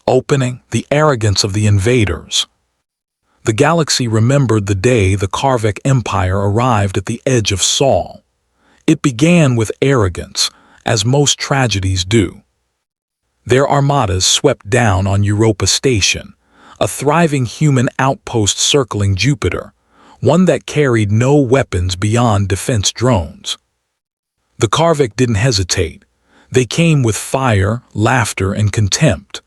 Opening, the arrogance of the invaders. The galaxy remembered the day the Karvik Empire arrived at the edge of Sol. It began with arrogance, as most tragedies do. Their armadas swept down on Europa Station, a thriving human outpost circling Jupiter, one that carried no weapons beyond defense drones. The Karvik didn't hesitate. They came with fire, laughter, and contempt.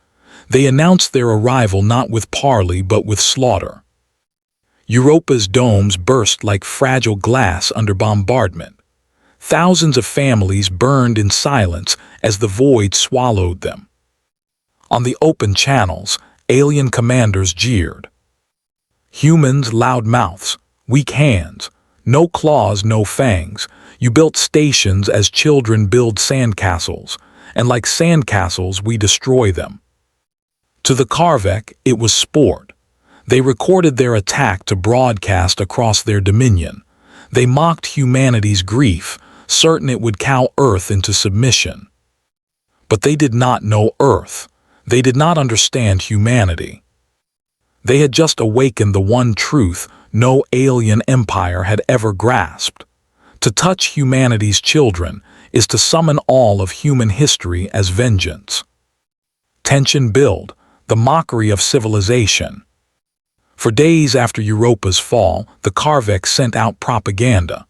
They announced their arrival not with parley but with slaughter. Europa's domes burst like fragile glass under bombardment. Thousands of families burned in silence as the void swallowed them. On the open channels, alien commanders jeered. Humans, loud mouths, weak hands, no claws, no fangs. You built stations as children build sandcastles, and like sandcastles we destroy them. To the Karvik, it was sport. They recorded their attack to broadcast across their dominion. They mocked humanity's grief, certain it would cow Earth into submission. But they did not know Earth. They did not understand humanity. They had just awakened the one truth no alien empire had ever grasped. To touch humanity's children is to summon all of human history as vengeance. Tension built, the mockery of civilization. For days after Europa's fall, the Karvik sent out propaganda.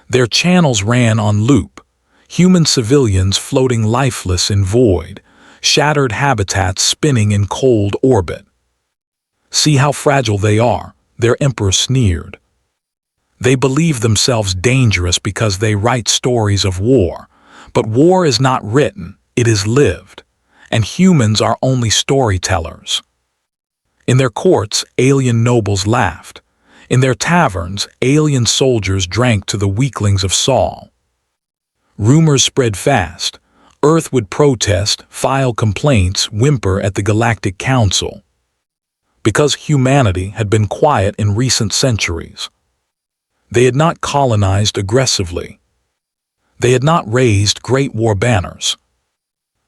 Their channels ran on loop, human civilians floating lifeless in void, shattered habitats spinning in cold orbit. See how fragile they are, their emperor sneered. They believe themselves dangerous because they write stories of war, but war is not written, it is lived, and humans are only storytellers. In their courts, alien nobles laughed. In their taverns, alien soldiers drank to the weaklings of Sol. Rumors spread fast. Earth would protest, file complaints, whimper at the Galactic Council. Because humanity had been quiet in recent centuries. They had not colonized aggressively. They had not raised great war banners.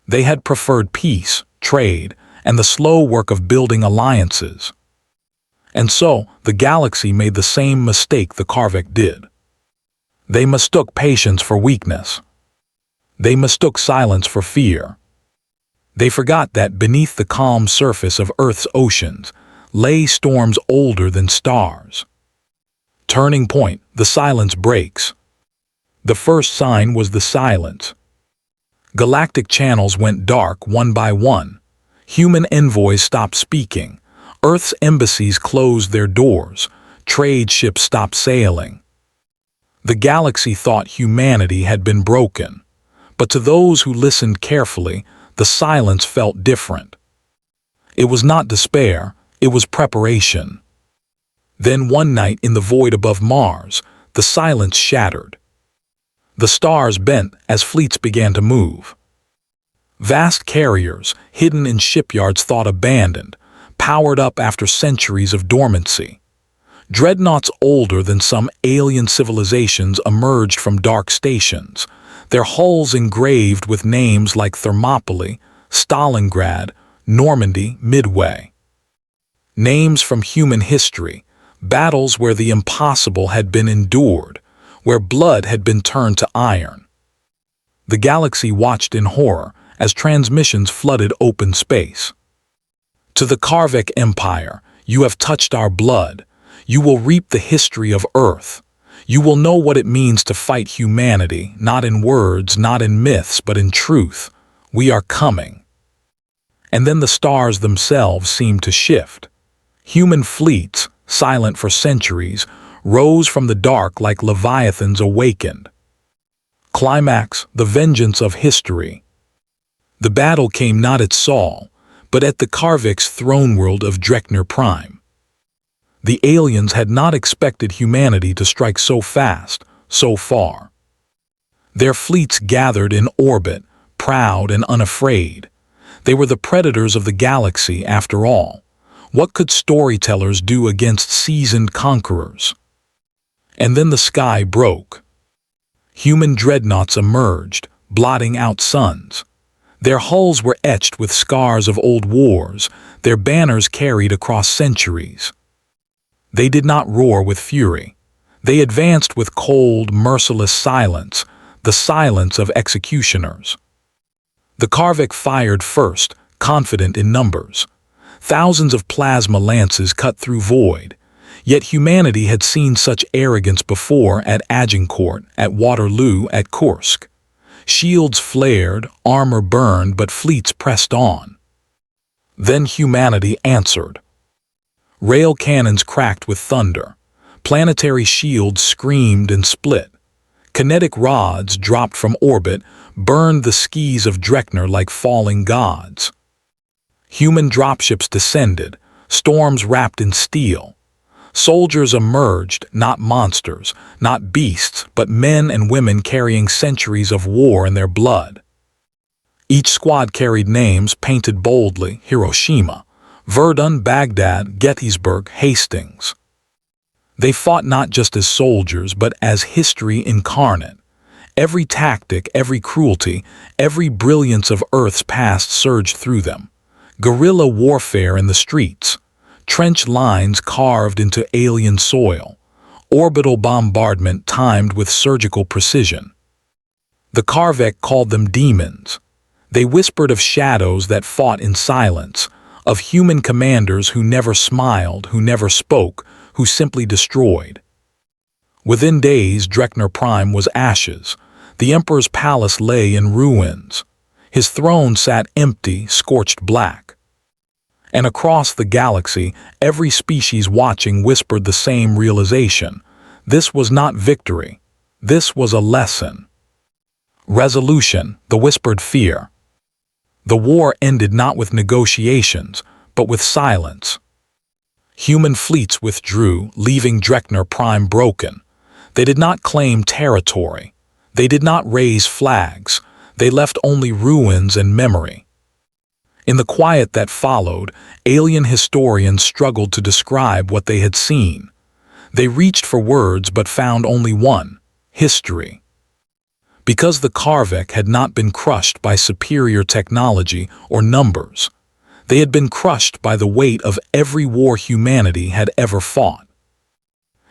They had preferred peace, trade, and the slow work of building alliances. And so, the galaxy made the same mistake the Karvik did. They mistook patience for weakness. They mistook silence for fear. They forgot that beneath the calm surface of Earth's oceans lay storms older than stars. Turning point, the silence breaks. The first sign was the silence. Galactic channels went dark one by one. Human envoys stopped speaking. Earth's embassies closed their doors. Trade ships stopped sailing. The galaxy thought humanity had been broken. But to those who listened carefully, the silence felt different. It was not despair, it was preparation. Then one night in the void above Mars, the silence shattered. The stars bent as fleets began to move. Vast carriers, hidden in shipyards thought abandoned, powered up after centuries of dormancy. Dreadnoughts older than some alien civilizations emerged from dark stations, their hulls engraved with names like Thermopylae, Stalingrad, Normandy, Midway. Names from human history, battles where the impossible had been endured, where blood had been turned to iron. The galaxy watched in horror as transmissions flooded open space. To the Karvik Empire, you have touched our blood. You will reap the history of Earth. You will know what it means to fight humanity, not in words, not in myths, but in truth. We are coming. And then the stars themselves seemed to shift. Human fleets, silent for centuries, rose from the dark like leviathans awakened. Climax, the vengeance of history. The battle came not at Sol, but at the Karvik's throne world of Drekner Prime. The aliens had not expected humanity to strike so fast, so far. Their fleets gathered in orbit, proud and unafraid. They were the predators of the galaxy after all. What could storytellers do against seasoned conquerors? And then the sky broke. Human dreadnoughts emerged, blotting out suns. Their hulls were etched with scars of old wars, their banners carried across centuries. They did not roar with fury. They advanced with cold, merciless silence, the silence of executioners. The Karvik fired first, confident in numbers. Thousands of plasma lances cut through void. Yet humanity had seen such arrogance before at Agincourt, at Waterloo, at Kursk. Shields flared, armor burned, but fleets pressed on. Then humanity answered. Rail cannons cracked with thunder. Planetary shields screamed and split. Kinetic rods dropped from orbit, burned the skis of Dreckner like falling gods. Human dropships descended, storms wrapped in steel. Soldiers emerged, not monsters, not beasts, but men and women carrying centuries of war in their blood. Each squad carried names painted boldly: Hiroshima, Verdun, Baghdad, Gettysburg, Hastings. They fought not just as soldiers, but as history incarnate. Every tactic, every cruelty, every brilliance of Earth's past surged through them. Guerrilla warfare in the streets, trench lines carved into alien soil, orbital bombardment timed with surgical precision. The Karvik called them demons. They whispered of shadows that fought in silence, of human commanders who never smiled, who never spoke, who simply destroyed. Within days, Dreckner Prime was ashes. The Emperor's palace lay in ruins. His throne sat empty, scorched black. And across the galaxy, every species watching whispered the same realization. This was not victory. This was a lesson. Resolution, the whispered fear. The war ended not with negotiations, but with silence. Human fleets withdrew, leaving Dreckner Prime broken. They did not claim territory. They did not raise flags. They left only ruins and memory. In the quiet that followed, alien historians struggled to describe what they had seen. They reached for words but found only one: history. Because the Karvik had not been crushed by superior technology or numbers. They had been crushed by the weight of every war humanity had ever fought.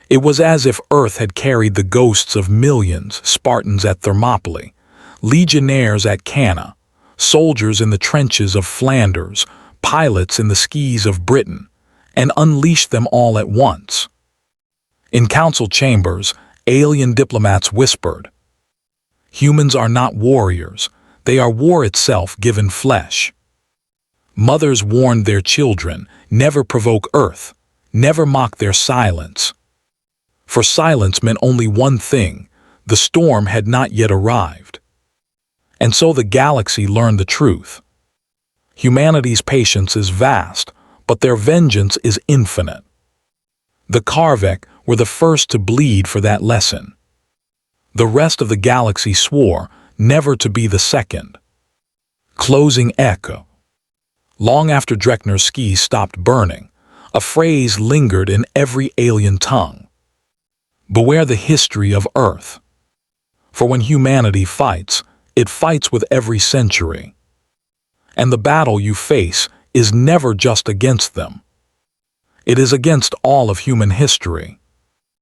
It was as if Earth had carried the ghosts of millions: Spartans at Thermopylae, legionnaires at Cana, soldiers in the trenches of Flanders, pilots in the skis of Britain, and unleashed them all at once. In council chambers, alien diplomats whispered, "Humans are not warriors, they are war itself given flesh." Mothers warned their children, never provoke Earth, never mock their silence. For silence meant only one thing: the storm had not yet arrived. And so the galaxy learned the truth. Humanity's patience is vast, but their vengeance is infinite. The Karvik were the first to bleed for that lesson. The rest of the galaxy swore never to be the second. Closing echo. Long after Dreckner's skis stopped burning, a phrase lingered in every alien tongue. Beware the history of Earth. For when humanity fights, it fights with every century. And the battle you face is never just against them. It is against all of human history.